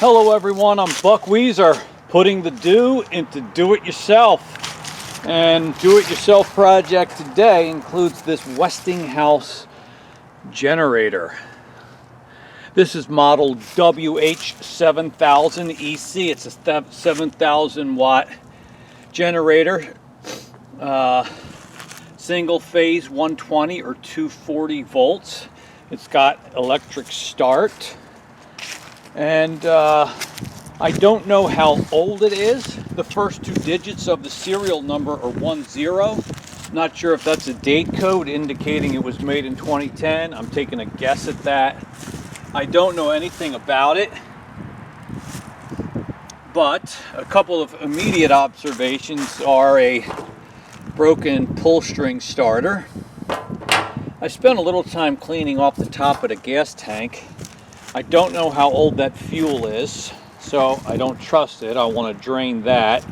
Hello everyone, I'm Buck Weezer, putting the do into do-it-yourself. And do-it-yourself project today includes this Westinghouse generator. This is model WH7000EC. It's a 7,000 watt generator. Single phase 120 or 240 volts. It's got electric start. And I don't know how old it is. The first two digits of the serial number are 10. Not sure if that's a date code indicating it was made in 2010. I'm taking a guess at that. I don't know anything about it. But a couple of immediate observations are a broken pull string starter. I spent a little time cleaning off the top of the gas tank. I don't know how old that fuel is, so I don't trust it. I want to drain that.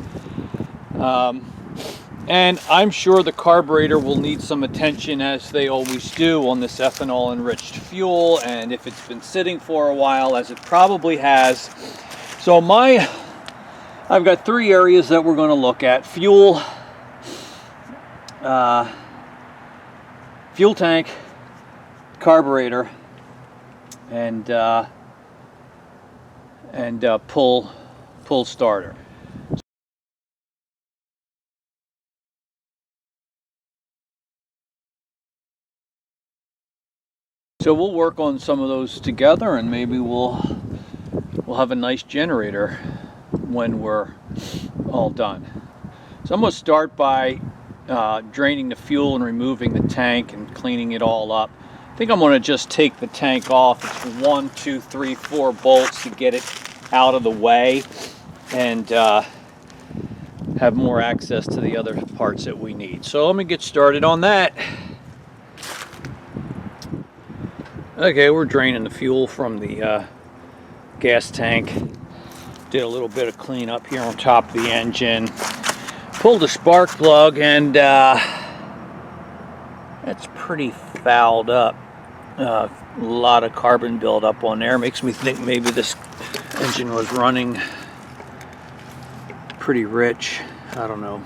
And I'm sure the carburetor will need some attention, as they always do on this ethanol enriched fuel, and if it's been sitting for a while, as it probably has. So I've got three areas that we're going to look at: fuel, fuel tank, carburetor, and pull starter. So we'll work on some of those together, and maybe we'll have a nice generator when we're all done. So I'm going to start by draining the fuel and removing the tank and cleaning it all up. I think I'm going to just take the tank off. It's 1, 2, 3, 4 bolts to get it out of the way and have more access to the other parts that we need. So let me get started on that. Okay, we're draining the fuel from the gas tank. Did a little bit of cleanup here on top of the engine. Pulled the spark plug, and that's pretty fouled up. A lot of carbon buildup on there. Makes me think maybe this engine was running pretty rich. I don't know.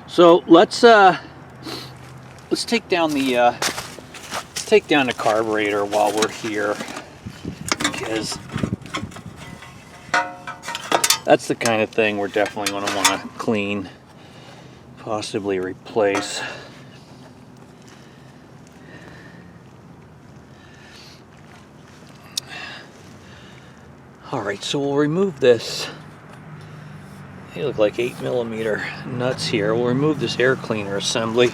So let's take down the carburetor while we're here, because that's the kind of thing we're definitely going to want to clean, possibly replace. Alright, so we'll remove this. They look like 8mm nuts here. We'll remove this air cleaner assembly.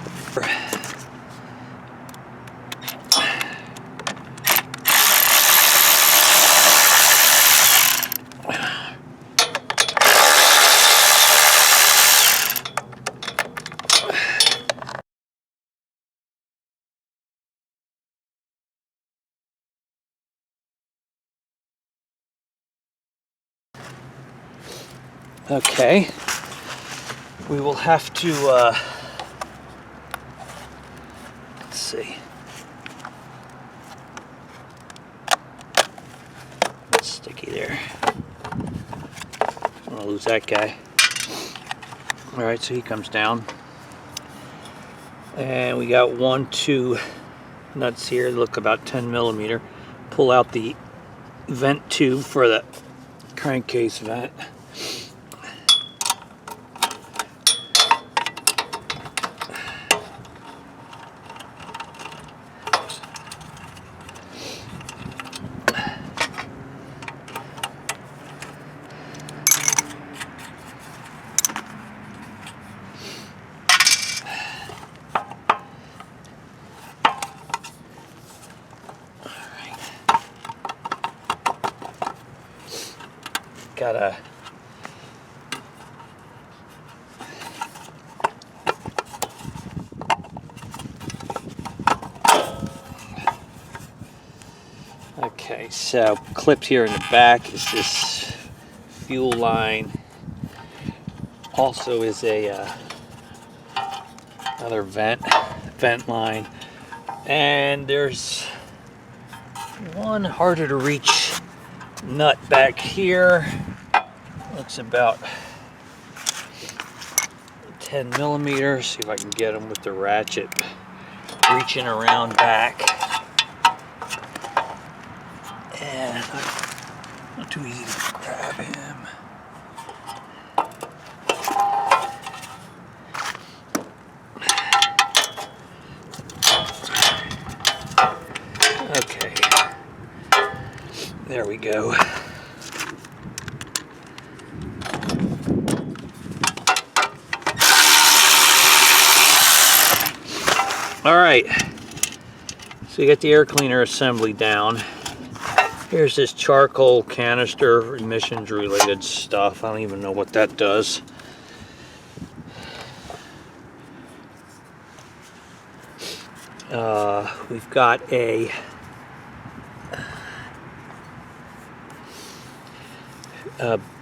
Okay, we will have to, let's see, it's sticky there. I'm gonna lose that guy. Alright, so he comes down. And we got 1, 2 nuts here, look about 10mm. Pull out the vent tube for the crankcase vent. Gotta okay, so clipped here in the back is this fuel line. Also is a another vent line, and there's one harder to reach nut back here. Looks about 10 millimeters. See if I can get them with the ratchet reaching around back. And not too easy to grab him. Okay, there we go. All right, so you got the air cleaner assembly down. Here's this charcoal canister, emissions related stuff. I don't even know what that does. We've got a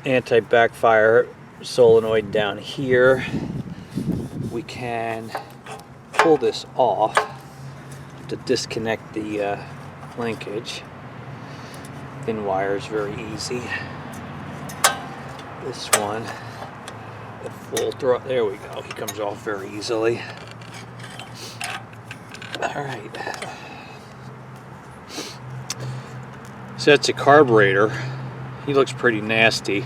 anti-backfire solenoid down here. We can pull this off to disconnect the linkage. Thin wire is very easy. This one, the full throw, there we go. He comes off very easily. All right. So that's a carburetor. He looks pretty nasty.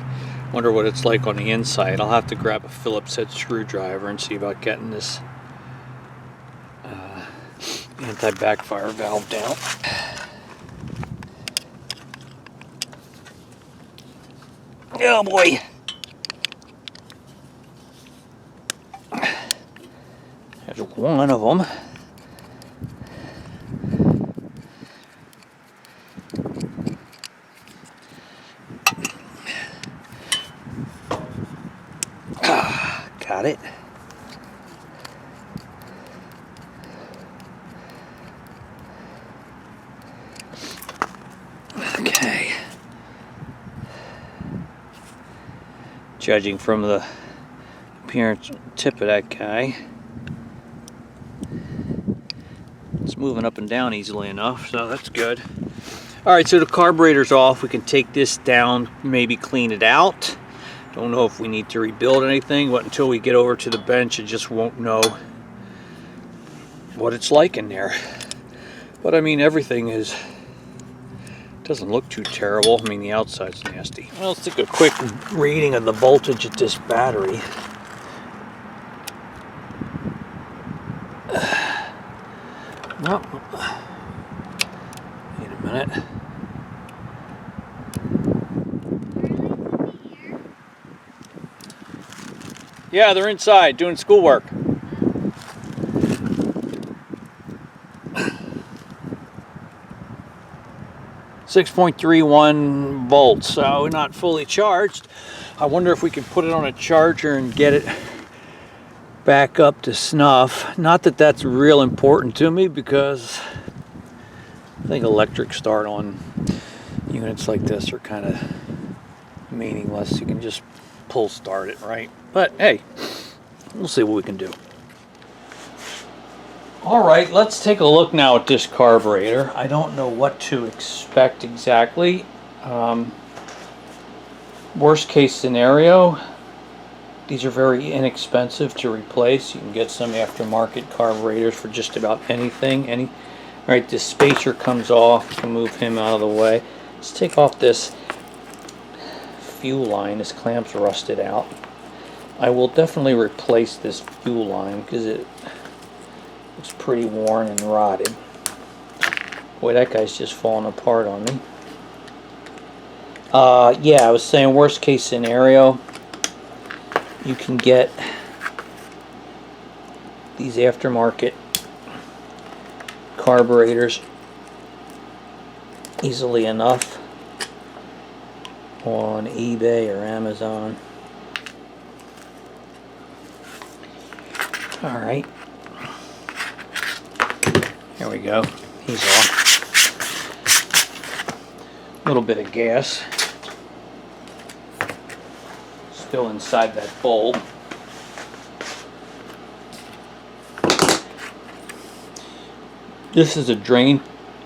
Wonder what it's like on the inside. I'll have to grab a Phillips head screwdriver and see about getting this anti-backfire valve down. Oh boy. There's one of them. Got it. Okay. Judging from the appearance tip of that guy, it's moving up and down easily enough, so that's good. All right, so the carburetor's off. We can take this down, maybe clean it out. Don't know if we need to rebuild anything, but until we get over to the bench, I just won't know what it's like in there. But I mean, everything doesn't look too terrible. I mean, the outside's nasty. Well, let's take a quick reading of the voltage at this battery. Well, wait a minute. Yeah, they're inside doing schoolwork. .31 volts, so not fully charged. I wonder if we can put it on a charger and get it back up to snuff. Not that that's real important to me, because I think electric start on units like this are kind of meaningless. You can just pull start it, right? But hey, we'll see what we can do. All right, let's take a look now at this carburetor. I don't know what to expect exactly. Worst case scenario, these are very inexpensive to replace. You can get some aftermarket carburetors for just about anything. All right, this spacer comes off. We can move him out of the way. Let's take off this fuel line. This clamp's rusted out. I will definitely replace this fuel line because it looks pretty worn and rotted. Boy, that guy's just falling apart on me. Yeah, I was saying worst case scenario, you can get these aftermarket carburetors easily enough on eBay or Amazon. All right, here we go. He's off. A little bit of gas still inside that bulb. This is a drain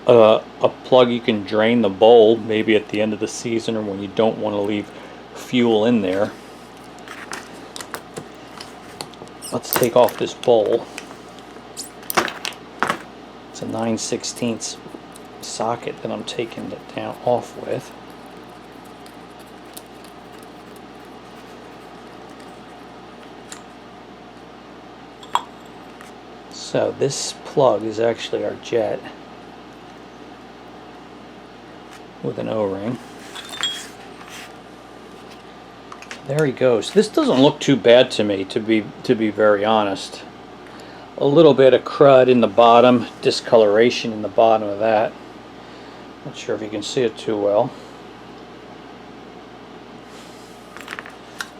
a plug you can drain the bowl maybe at the end of the season or when you don't want to leave fuel in there. Let's take off this bowl. It's a 9/16 socket that I'm taking it down off with. So this plug is actually our jet with an O-ring. There he goes. This doesn't look too bad to me, to be very honest. A little bit of crud in the bottom, discoloration in the bottom of that. Not sure if you can see it too well,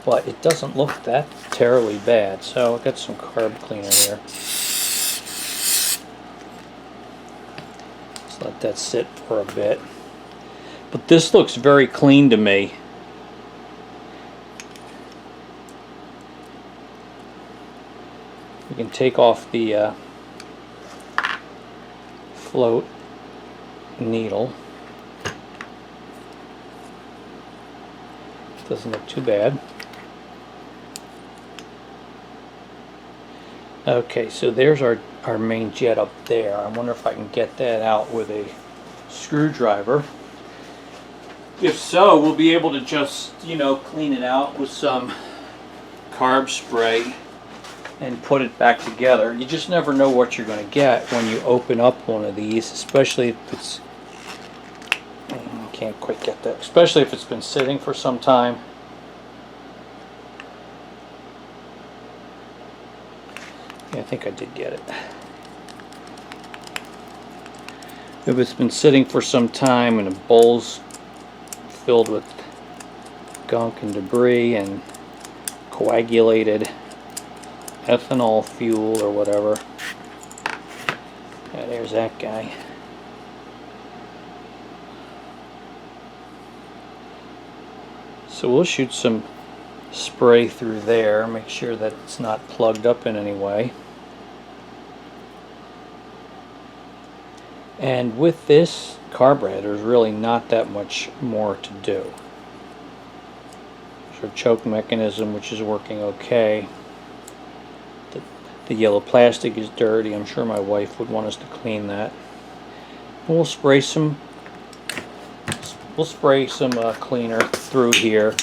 but it doesn't look that terribly bad. So I've got some carb cleaner here. Let's let that sit for a bit. But this looks very clean to me. We can take off the float needle. Doesn't look too bad. Okay, so there's our main jet up there. I wonder if I can get that out with a screwdriver. If so, we'll be able to just, you know, clean it out with some carb spray and put it back together. You just never know what you're going to get when you open up one of these, especially if it's, I can't quite get that, especially if it's been sitting for some time. Yeah, I think I did get it. If it's been sitting for some time and the bowl's filled with gunk and debris and coagulated ethanol fuel or whatever. Yeah, there's that guy. So we'll shoot some spray through there, make sure that it's not plugged up in any way. And with this carburetor, there's really not that much more to do. There's our choke mechanism, which is working okay. The yellow plastic is dirty. I'm sure my wife would want us to clean that. And we'll spray some cleaner through here.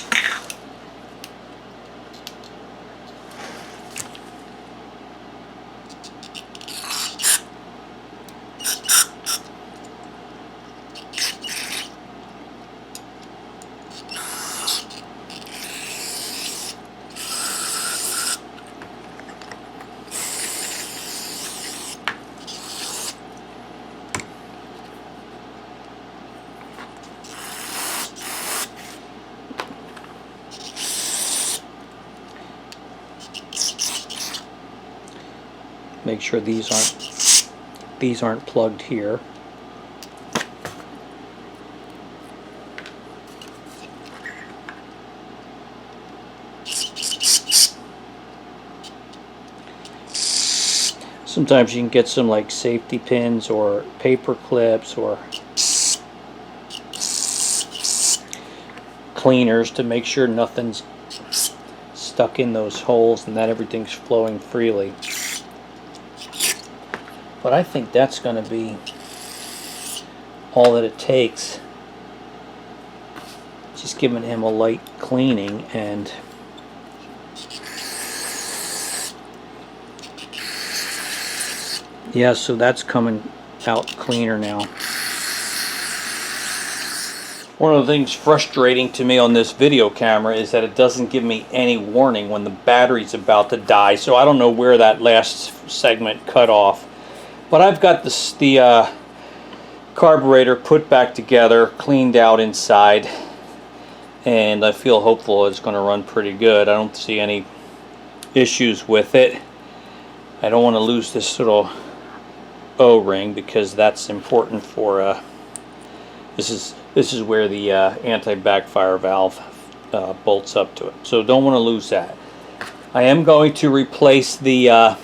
Make sure these aren't plugged here. Sometimes you can get some like safety pins or paper clips or cleaners to make sure nothing's stuck in those holes and that everything's flowing freely. But I think that's going to be all that it takes. Just giving him a light cleaning, and yeah, so that's coming out cleaner now. One of the things frustrating to me on this video camera is that it doesn't give me any warning when the battery's about to die, so I don't know where that last segment cut off. But I've got the carburetor put back together, cleaned out inside, and I feel hopeful it's going to run pretty good. I don't see any issues with it. I don't want to lose this little O-ring because that's important for this is where the anti-backfire valve bolts up to it. So don't want to lose that. I am going to replace the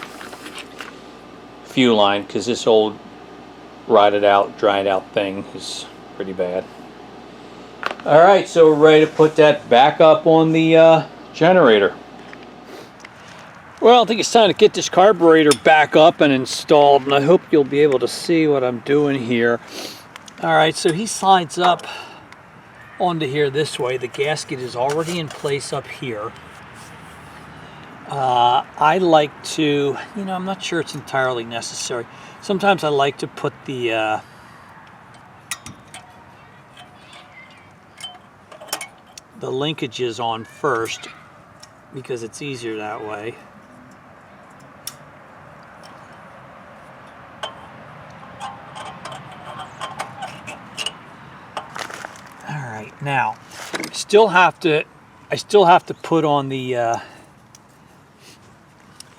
fuel line because this old rotted out, dried out thing is pretty bad. All right, so we're ready to put that back up on the generator. Well, I think it's time to get this carburetor back up and installed, and I hope you'll be able to see what I'm doing here. All right, so he slides up onto here this way. The gasket is already in place up here. I like to, I'm not sure it's entirely necessary. Sometimes I like to put the linkages on first because it's easier that way. All right, now I still have to put on the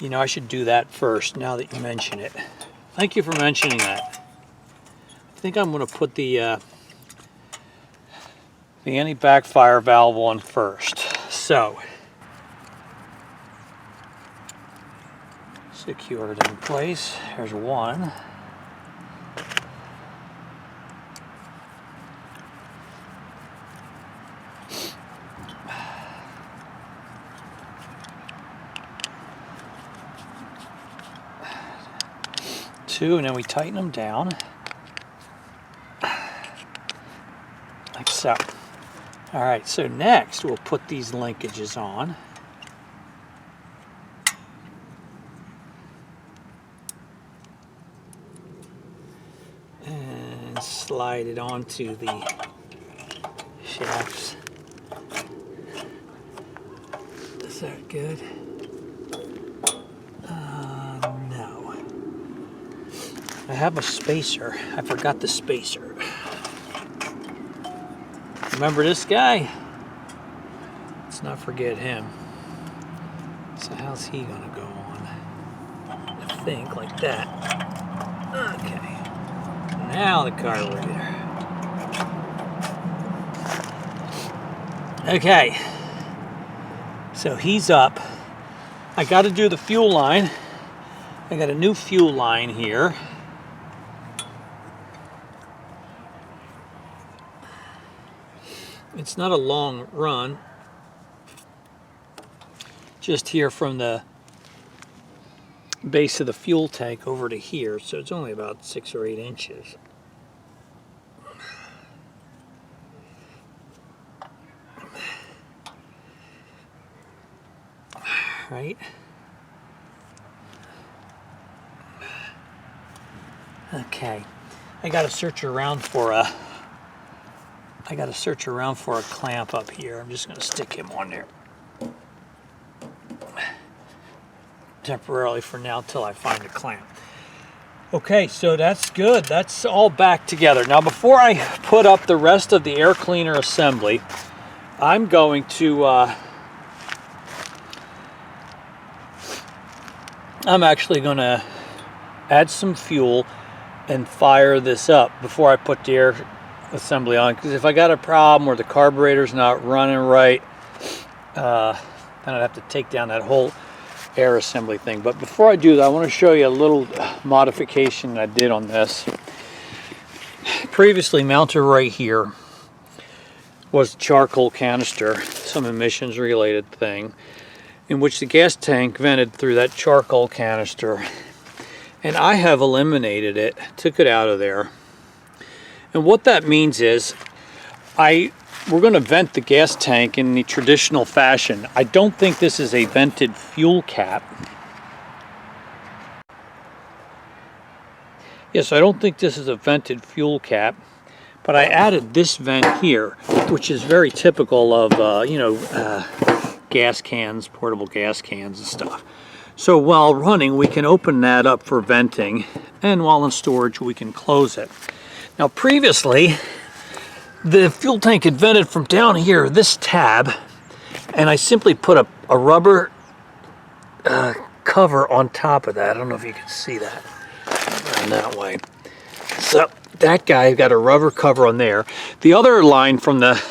I should do that first now that you mention it. Thank you for mentioning that. I think I'm going to put the anti-backfire valve on first. So, secure it in place. There's one. Two, and then we tighten them down. Like so. All right, so next we'll put these linkages on. And slide it onto the shafts. Is that good? No. I have a spacer. I forgot the spacer. Remember this guy? Let's not forget him. So how's he gonna go on? I think like that. Okay. Now the carburetor. Okay. So he's up. I got to do the fuel line. I got a new fuel line here. It's not a long run, just here from the base of the fuel tank over to here, so it's only about 6 or 8 inches. Right? Okay, I got to search around for a clamp up here. I'm just going to stick him on there temporarily for now till I find a clamp. Okay, so that's good. That's all back together. Now before I put up the rest of the air cleaner assembly, I'm going to I'm actually going to add some fuel and fire this up before I put the air assembly on, because if I got a problem where the carburetor's not running right, then I'd have to take down that whole air assembly thing. But before I do that, I want to show you a little modification I did on this. Previously mounted right here was a charcoal canister, some emissions related thing, in which the gas tank vented through that charcoal canister, and I have eliminated it, took it out of there. And what that means is we're going to vent the gas tank in the traditional fashion. I don't think this is a vented fuel cap. Yes, I don't think this is a vented fuel cap, but I added this vent here, which is very typical of, gas cans, portable gas cans and stuff. So while running, we can open that up for venting, and while in storage, we can close it. Now previously, the fuel tank had vented from down here, this tab, and I simply put a rubber cover on top of that. I don't know if you can see that. Around that way. So that guy got a rubber cover on there. The other line from the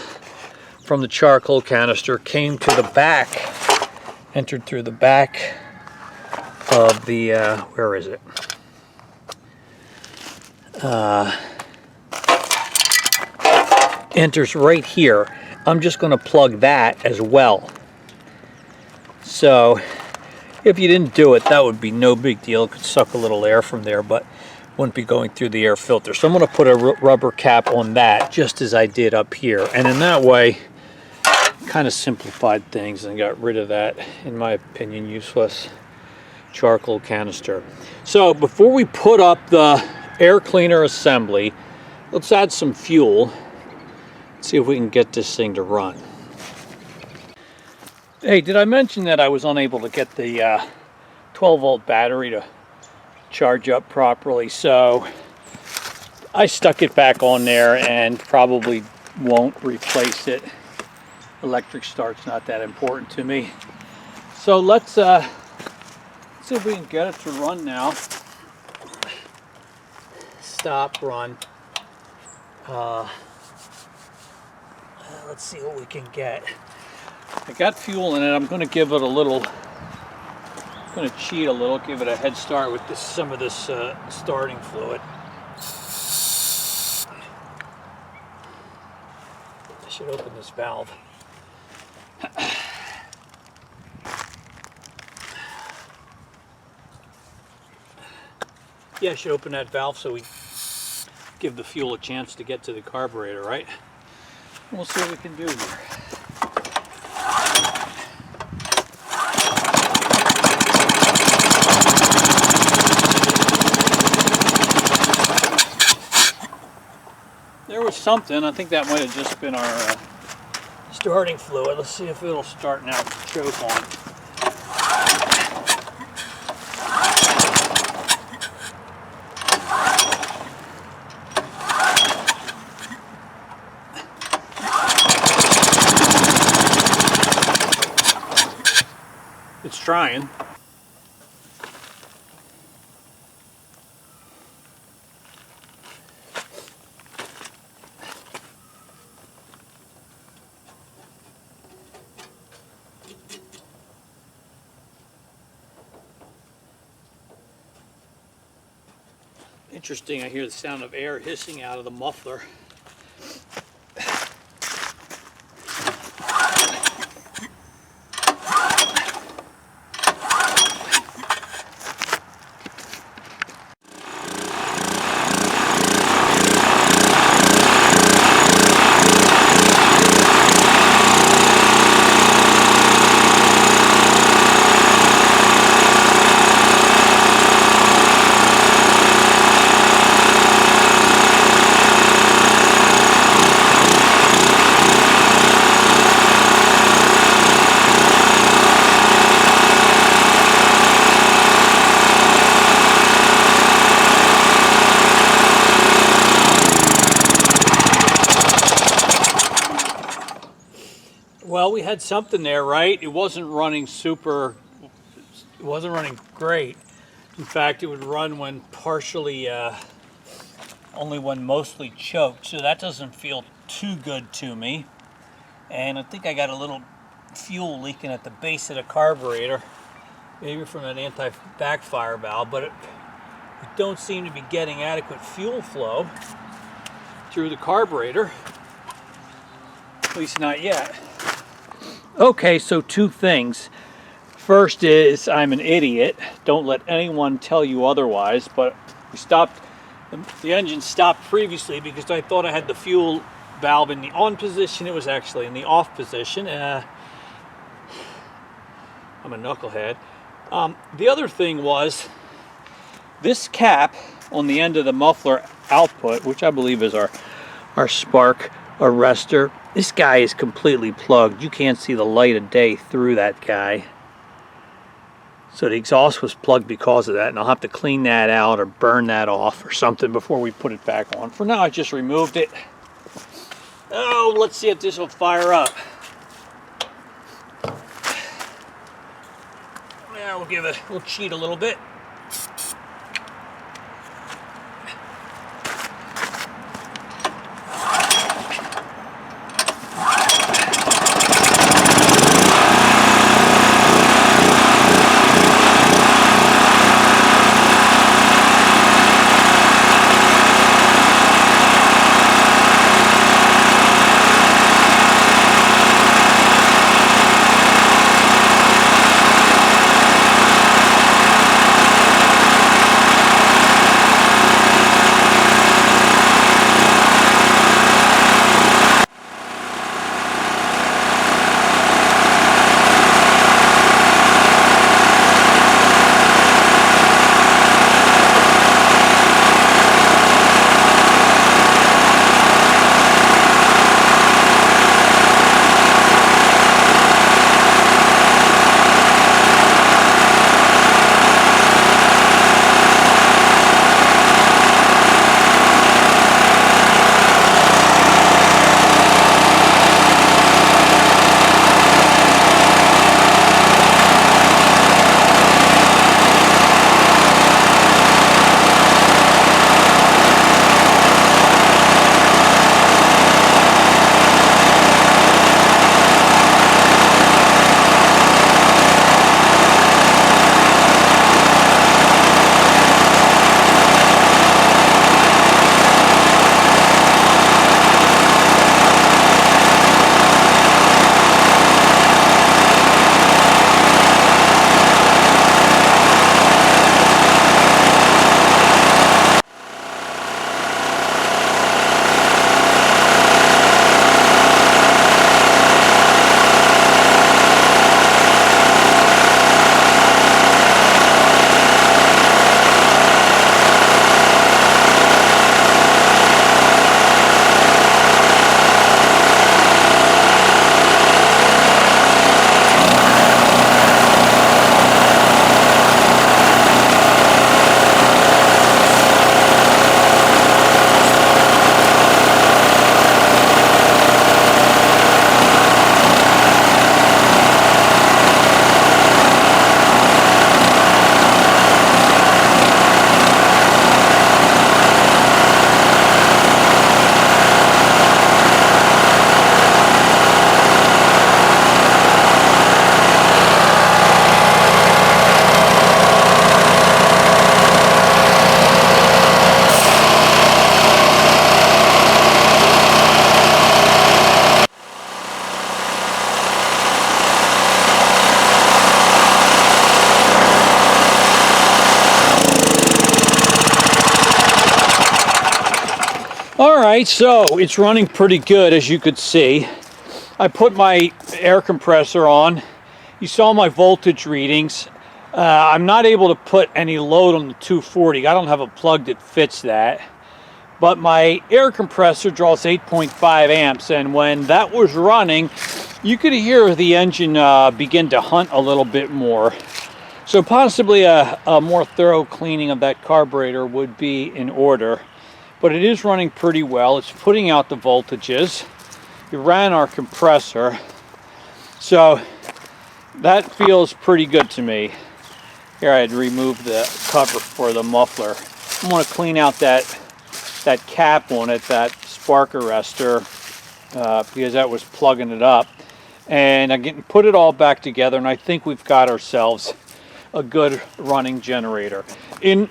charcoal canister came to the back, entered through the back of the, where is it? enters right here. I'm just going to plug that as well. So if you didn't do it, that would be no big deal. It could suck a little air from there, but wouldn't be going through the air filter. So I'm going to put a rubber cap on that just as I did up here. And in that way, kind of simplified things and got rid of that, in my opinion, useless charcoal canister. So before we put up the air cleaner assembly, let's add some fuel. See if we can get this thing to run. Hey, did I mention that I was unable to get the 12-volt battery to charge up properly? So I stuck it back on there and probably won't replace it. Electric start's not that important to me. So let's see if we can get it to run now. Stop, run. Let's see what we can get. I got fuel in it. I'm going to give it a little, going to cheat a little, give it a head start with some of this starting fluid. I should open this valve. Yeah, I should open that valve so we give the fuel a chance to get to the carburetor, right? We'll see what we can do here. There was something. I think that might have just been our starting fluid. Let's see if it'll start now to choke on. It's trying. Interesting, I hear the sound of air hissing out of the muffler. Well, we had something there, right? It wasn't running super, it wasn't running great. In fact, it would run when partially, only when mostly choked. So that doesn't feel too good to me. And I think I got a little fuel leaking at the base of the carburetor, maybe from an anti-backfire valve, but we don't seem to be getting adequate fuel flow through the carburetor, at least not yet. Okay, so two things. First is I'm an idiot. Don't let anyone tell you otherwise, but we stopped, the engine stopped previously because I thought I had the fuel valve in the on position. It was actually in the off position. I'm a knucklehead. The other thing was this cap on the end of the muffler output, which I believe is our spark arrestor. This guy is completely plugged. You can't see the light of day through that guy. So the exhaust was plugged because of that, and I'll have to clean that out or burn that off or something before we put it back on. For now, I just removed it. Oh, let's see if this will fire up. Yeah, we'll cheat a little bit. All right, so it's running pretty good, as you could see. I put my air compressor on. You saw my voltage readings. I'm not able to put any load on the 240. I don't have a plug that fits that. But my air compressor draws 8.5 amps, and when that was running, you could hear the engine begin to hunt a little bit more. So possibly a more thorough cleaning of that carburetor would be in order. But it is running pretty well. It's putting out the voltages. We ran our compressor, so that feels pretty good to me. Here, I had removed the cover for the muffler. I want to clean out that cap on it, that spark arrestor, because that was plugging it up. And I put it all back together, and I think we've got ourselves a good running generator. We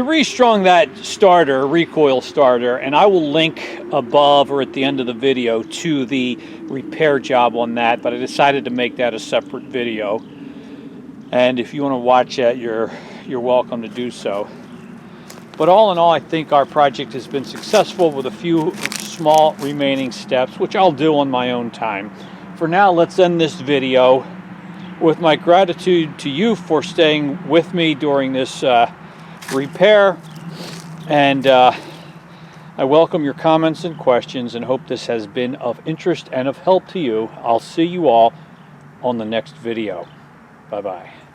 restrung that starter, recoil starter, and I will link above or at the end of the video to the repair job on that, but I decided to make that a separate video. And if you want to watch that, you're welcome to do so. But all in all, I think our project has been successful with a few small remaining steps, which I'll do on my own time. For now, let's end this video with my gratitude to you for staying with me during this repair, and I welcome your comments and questions and hope this has been of interest and of help to you. I'll see you all on the next video. Bye-bye.